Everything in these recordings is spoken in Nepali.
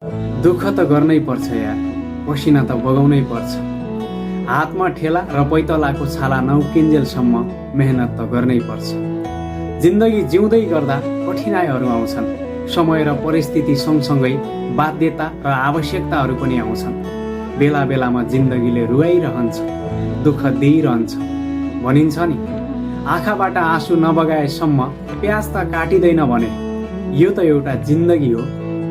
दुःख त गर्नै पर्छ यार, पसिना त बगाउनै पर्छ। हातमा ठेला र पैतलाको छाला नउकिन्जेलसम्म मेहनत त गर्नै पर्छ। जिन्दगी जिउँदै गर्दा कठिनाइहरू आउँछन्। समय र परिस्थिति सँगसँगै बाध्यता र आवश्यकताहरू पनि आउँछन्। बेला बेलामा जिन्दगीले रुवाइरहन्छ, दुःख दिइरहन्छ। भनिन्छ नि, आँखाबाट आँसु नबगाएसम्म प्याज त काटिँदैन भने। यो त एउटा जिन्दगी हो।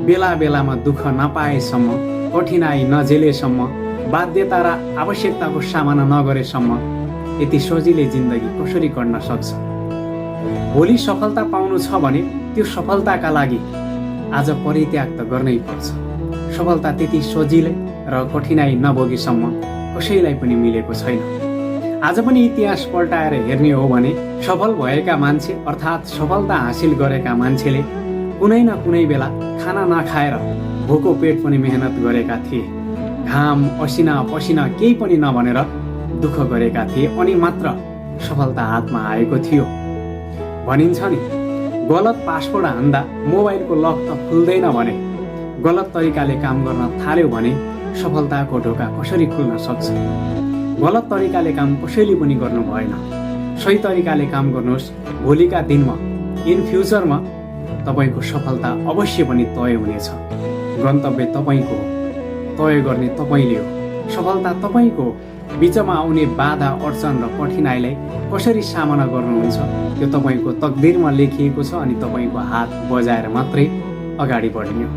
बेला बेलामा दुःख नपाएसम्म, कठिनाइ नझेलेसम्म, बाध्यता र आवश्यकताको सामना नगरेसम्म यति सजिलै जिन्दगी कसरी कट्न सक्छ? भोलि सफलता पाउनु छ भने त्यो सफलताका लागि आज परित्याग त गर्नै पर्छ। सफलता त्यति सजिलै र कठिनाइ नभोगेसम्म कसैलाई पनि मिलेको छैन। आज पनि इतिहास पल्टाएर हेर्ने हो भने सफल भएका मान्छे अर्थात् सफलता हासिल गरेका मान्छेले कुनै न कुनै बेला खाना नखाएर भोको पेट पनि मेहनत गरेका थिए। घाम असिना पसिना केही पनि नभनेर दुःख गरेका थिए अनि मात्र सफलता हातमा आएको थियो। भनिन्छ नि, गलत पासवर्ड हान्दा मोबाइलको लक त खुल्दैन भने गलत तरिकाले काम गर्न थाल्यो भने सफलताको ढोका कसरी खुल्न सक्छ? गलत तरिकाले काम कसैले पनि गर्नु भएन। सही तरिकाले काम गर्नुहोस्। भोलिका दिनमा इन फ्युचरमा तपाईको सफलता अवश्य पनि तय हुनेछ। गन्तव्य तपाईको हो, तय गर्ने तपाईले हो, सफलता तपाईको हो। बिचमा आउने बाधा अडचन र कठिनाइलाई कसरी सामना गर्नुहुन्छ त्यो तपाईको तकदिरमा लेखिएको छ अनि तपाईको हात बजाएर मात्रै अगाडि बढ्ने हो।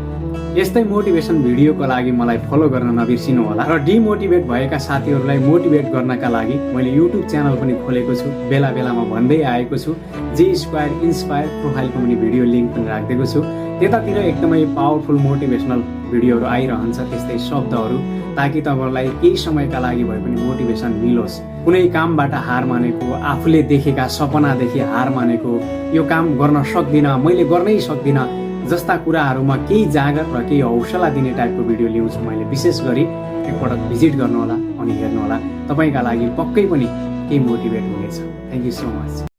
यस्तै मोटिभेसन भिडियोको लागि मलाई फलो गर्न नबिर्सिनु होला र डिमोटिभेट भएका साथीहरूलाई मोटिभेट गर्नका लागि मैले युट्युब च्यानल पनि खोलेको छु। बेला बेलामा भन्दै आएको छु, जे स्क्वायर इन्स्पायर प्रोफाइलको पनि भिडियो लिङ्क पनि राखिदिएको छु। त्यतातिर एकदमै पावरफुल मोटिभेसनल भिडियोहरू आइरहन्छ, त्यस्तै शब्दहरू, ताकि तपाईँलाई केही समयका लागि भए पनि मोटिभेसन मिलोस्। कुनै कामबाट हार मानेको, आफूले देखेका सपनादेखि हार मानेको, यो काम गर्न सक्दिनँ, मैले गर्नै सक्दिनँ जस्ता कुराहरूमा केही जागर र केही हौसला दिने टाइपको भिडियो ल्याउँछु मैले। विशेष गरी एकपटक भिजिट गर्नुहोला अनि हेर्नुहोला, तपाईँका लागि पक्कै पनि केही मोटिभेट हुनेछ। Thank you so much.